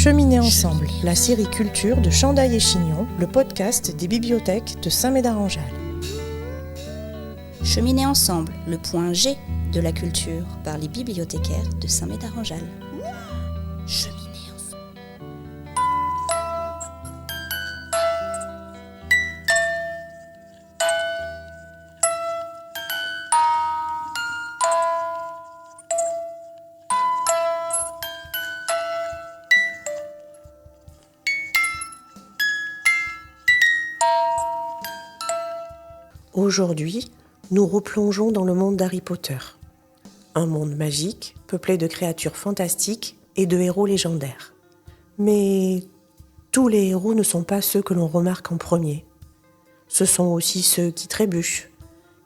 Cheminer ensemble, la série culture de Chandail et Chignon, le podcast des bibliothèques de Saint-Médard-en-Jalles. Cheminer ensemble, le point G de la culture par les bibliothécaires de Saint-Médard-en-Jalles. Cheminer ensemble. Aujourd'hui, nous replongeons dans le monde d'Harry Potter. Un monde magique, peuplé de créatures fantastiques et de héros légendaires. Mais tous les héros ne sont pas ceux que l'on remarque en premier. Ce sont aussi ceux qui trébuchent,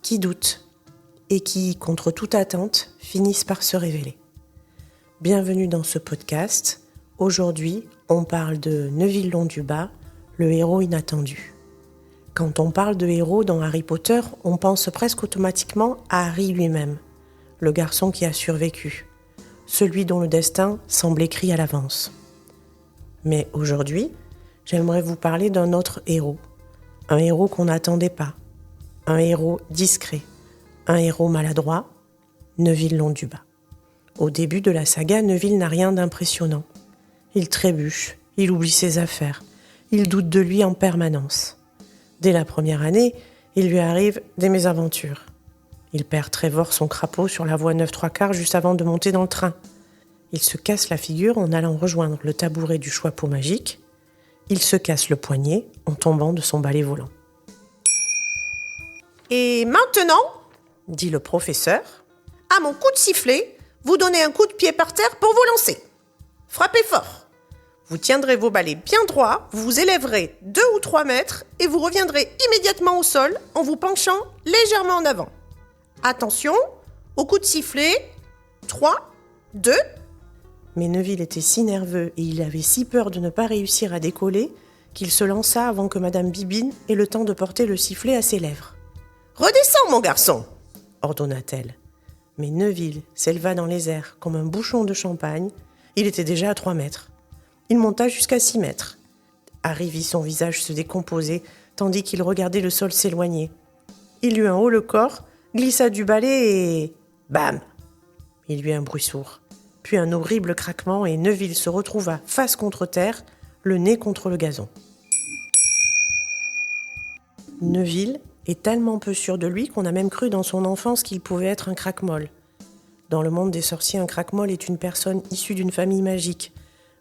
qui doutent et qui, contre toute attente, finissent par se révéler. Bienvenue dans ce podcast. Aujourd'hui, on parle de Neville Londubat, le héros inattendu. Quand on parle de héros dans Harry Potter, on pense presque automatiquement à Harry lui-même, le garçon qui a survécu, celui dont le destin semble écrit à l'avance. Mais aujourd'hui, j'aimerais vous parler d'un autre héros, un héros qu'on n'attendait pas, un héros discret, un héros maladroit, Neville Londubat. Au début de la saga, Neville n'a rien d'impressionnant. Il trébuche, il oublie ses affaires, il doute de lui en permanence. Dès la première année, il lui arrive des mésaventures. Il perd Trevor son crapaud sur la voie 9¾ juste avant de monter dans le train. Il se casse la figure en allant rejoindre le tabouret du Choixpeau magique. Il se casse le poignet en tombant de son balai volant. « Et maintenant, dit le professeur, à mon coup de sifflet, vous donnez un coup de pied par terre pour vous lancer. Frappez fort. Vous tiendrez vos balais bien droits, vous vous élèverez 2 ou 3 mètres et vous reviendrez immédiatement au sol en vous penchant légèrement en avant. Attention, au coup de sifflet, 3, 2... » Mais Neville était si nerveux et il avait si peur de ne pas réussir à décoller qu'il se lança avant que Madame Bibine ait le temps de porter le sifflet à ses lèvres. « Redescends, mon garçon !» ordonna-t-elle. Mais Neville s'éleva dans les airs comme un bouchon de champagne. Il était déjà à 3 mètres. Il monta jusqu'à 6 mètres. Harry vit son visage se décomposer tandis qu'il regardait le sol s'éloigner. Il eut un haut le corps, glissa du balai et... bam ! Il y eut un bruit sourd, puis un horrible craquement et Neville se retrouva face contre terre, le nez contre le gazon. Neville est tellement peu sûr de lui qu'on a même cru dans son enfance qu'il pouvait être un craquemolle. Dans le monde des sorciers, un craquemolle est une personne issue d'une famille magique,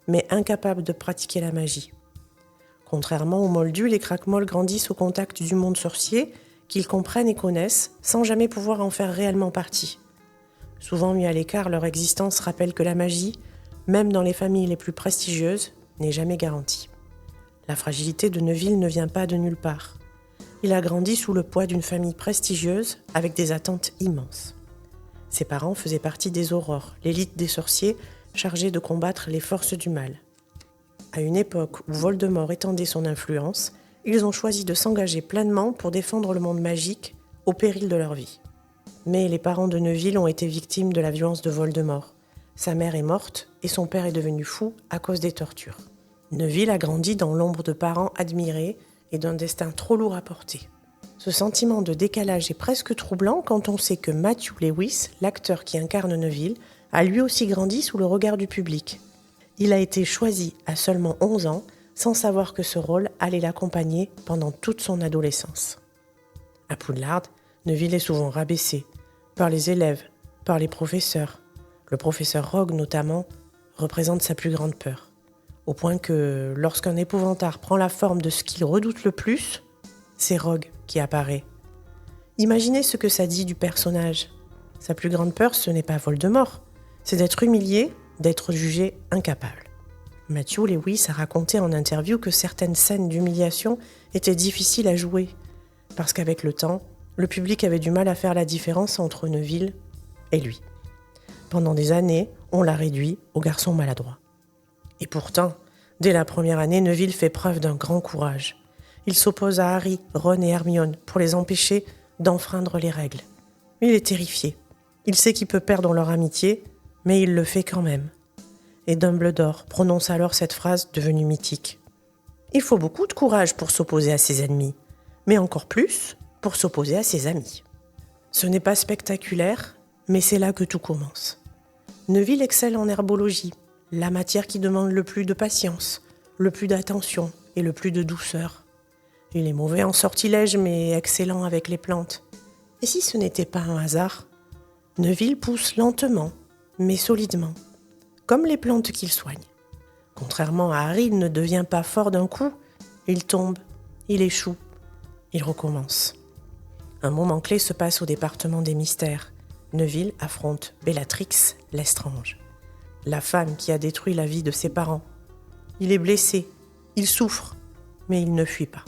mais incapable de pratiquer la magie. Contrairement aux moldus, les craquemolles grandissent au contact du monde sorcier, qu'ils comprennent et connaissent, sans jamais pouvoir en faire réellement partie. Souvent mis à l'écart, leur existence rappelle que la magie, même dans les familles les plus prestigieuses, n'est jamais garantie. La fragilité de Neville ne vient pas de nulle part. Il a grandi sous le poids d'une famille prestigieuse, avec des attentes immenses. Ses parents faisaient partie des Aurores, l'élite des sorciers, chargé de combattre les forces du mal. À une époque où Voldemort étendait son influence, ils ont choisi de s'engager pleinement pour défendre le monde magique au péril de leur vie. Mais les parents de Neville ont été victimes de la violence de Voldemort. Sa mère est morte et son père est devenu fou à cause des tortures. Neville a grandi dans l'ombre de parents admirés et d'un destin trop lourd à porter. Ce sentiment de décalage est presque troublant quand on sait que Matthew Lewis, l'acteur qui incarne Neville, a lui aussi grandi sous le regard du public. Il a été choisi à seulement 11 ans, sans savoir que ce rôle allait l'accompagner pendant toute son adolescence. À Poudlard, Neville est souvent rabaissé, par les élèves, par les professeurs. Le professeur Rogue, notamment, représente sa plus grande peur. Au point que, lorsqu'un épouvantard prend la forme de ce qu'il redoute le plus, c'est Rogue qui apparaît. Imaginez ce que ça dit du personnage. Sa plus grande peur, ce n'est pas Voldemort, c'est d'être humilié, d'être jugé incapable. Matthew Lewis a raconté en interview que certaines scènes d'humiliation étaient difficiles à jouer, parce qu'avec le temps, le public avait du mal à faire la différence entre Neville et lui. Pendant des années, on l'a réduit au garçon maladroit. Et pourtant, dès la première année, Neville fait preuve d'un grand courage. Il s'oppose à Harry, Ron et Hermione pour les empêcher d'enfreindre les règles. Il est terrifié. Il sait qu'il peut perdre leur amitié, mais il le fait quand même. Et Dumbledore prononce alors cette phrase devenue mythique. Il faut beaucoup de courage pour s'opposer à ses ennemis, mais encore plus pour s'opposer à ses amis. Ce n'est pas spectaculaire, mais c'est là que tout commence. Neville excelle en herbologie, la matière qui demande le plus de patience, le plus d'attention et le plus de douceur. Il est mauvais en sortilège, mais excellent avec les plantes. Et si ce n'était pas un hasard, Neville pousse lentement, mais solidement, comme les plantes qu'il soigne. Contrairement à Harry, il ne devient pas fort d'un coup, il tombe, il échoue, il recommence. Un moment clé se passe au département des mystères. Neville affronte Bellatrix Lestrange, la femme qui a détruit la vie de ses parents. Il est blessé, il souffre, mais il ne fuit pas.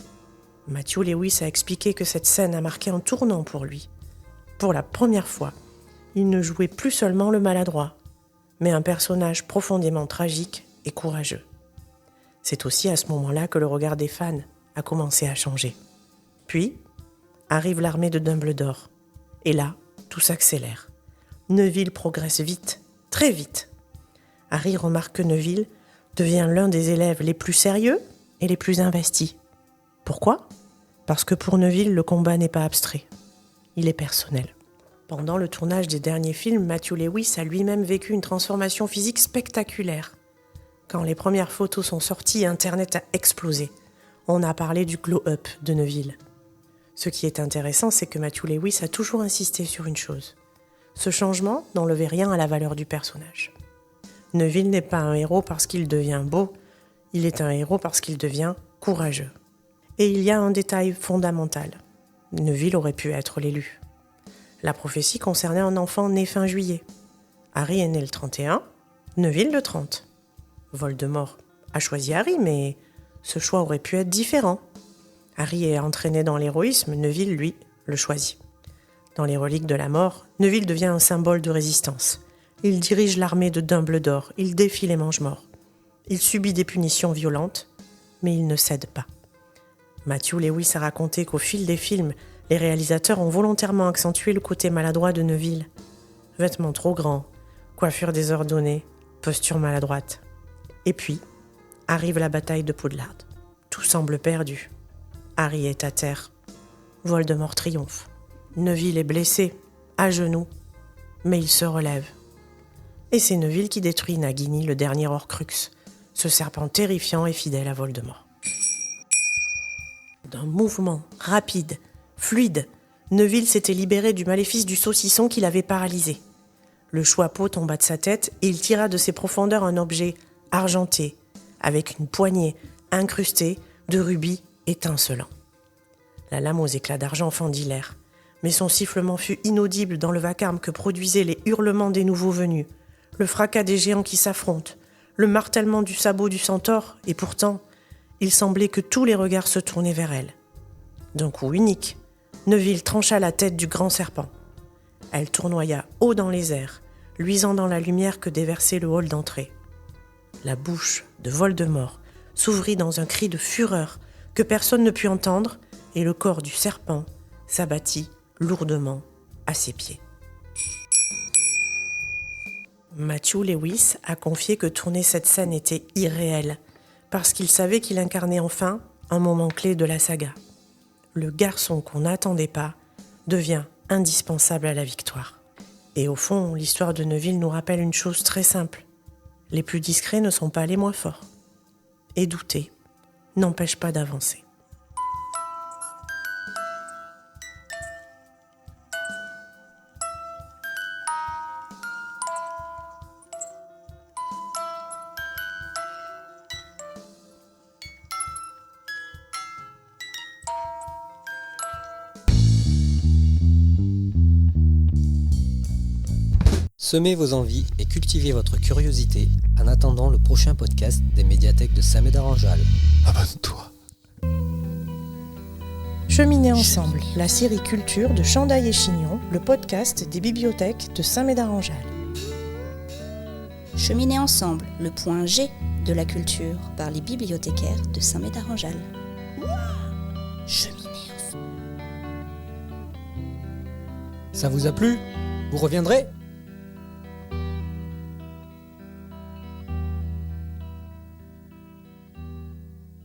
Matthew Lewis a expliqué que cette scène a marqué un tournant pour lui. Pour la première fois, il ne jouait plus seulement le maladroit, mais un personnage profondément tragique et courageux. C'est aussi à ce moment-là que le regard des fans a commencé à changer. Puis, arrive l'armée de Dumbledore. Et là, tout s'accélère. Neville progresse vite, très vite. Harry remarque que Neville devient l'un des élèves les plus sérieux et les plus investis. Pourquoi ? Parce que pour Neville, le combat n'est pas abstrait. Il est personnel. Pendant le tournage des derniers films, Matthew Lewis a lui-même vécu une transformation physique spectaculaire. Quand les premières photos sont sorties, Internet a explosé. On a parlé du glow-up de Neville. Ce qui est intéressant, c'est que Matthew Lewis a toujours insisté sur une chose. Ce changement n'enlevait rien à la valeur du personnage. Neville n'est pas un héros parce qu'il devient beau, il est un héros parce qu'il devient courageux. Et il y a un détail fondamental. Neville aurait pu être l'élu. La prophétie concernait un enfant né fin juillet. Harry est né le 31, Neville le 30. Voldemort a choisi Harry, mais ce choix aurait pu être différent. Harry est entraîné dans l'héroïsme, Neville, lui, le choisit. Dans les reliques de la mort, Neville devient un symbole de résistance. Il dirige l'armée de Dumbledore, il défie les Mange-Morts. Il subit des punitions violentes, mais il ne cède pas. Matthew Lewis a raconté qu'au fil des films, les réalisateurs ont volontairement accentué le côté maladroit de Neville. Vêtements trop grands, coiffure désordonnée, posture maladroite. Et puis, arrive la bataille de Poudlard. Tout semble perdu. Harry est à terre. Voldemort triomphe. Neville est blessé, à genoux, mais il se relève. Et c'est Neville qui détruit Nagini, le dernier Horcrux, ce serpent terrifiant et fidèle à Voldemort. D'un mouvement rapide, fluide, Neville s'était libéré du maléfice du saucisson qui l'avait paralysé. Le choix-peau tomba de sa tête et il tira de ses profondeurs un objet argenté, avec une poignée incrustée de rubis étincelants. La lame aux éclats d'argent fendit l'air, mais son sifflement fut inaudible dans le vacarme que produisaient les hurlements des nouveaux venus, le fracas des géants qui s'affrontent, le martèlement du sabot du centaure, et pourtant, il semblait que tous les regards se tournaient vers elle. D'un coup unique, Neville trancha la tête du grand serpent. Elle tournoya haut dans les airs, luisant dans la lumière que déversait le hall d'entrée. La bouche de Voldemort s'ouvrit dans un cri de fureur que personne ne put entendre, et le corps du serpent s'abattit lourdement à ses pieds. Matthew Lewis a confié que tourner cette scène était irréel, parce qu'il savait qu'il incarnait enfin un moment clé de la saga. Le garçon qu'on n'attendait pas devient indispensable à la victoire. Et au fond, l'histoire de Neville nous rappelle une chose très simple. Les plus discrets ne sont pas les moins forts. Et douter n'empêche pas d'avancer. Semez vos envies et cultivez votre curiosité en attendant le prochain podcast des médiathèques de Saint-Médard-en-Jalles. Abonne-toi. Cheminer ensemble, la série culture de Chandail et Chignon, le podcast des bibliothèques de Saint-Médard-en-Jalles. Cheminer ensemble, le point G de la culture par les bibliothécaires de Saint-Médard-en-Jalles. Cheminer ensemble. Ça vous a plu ? Vous reviendrez ?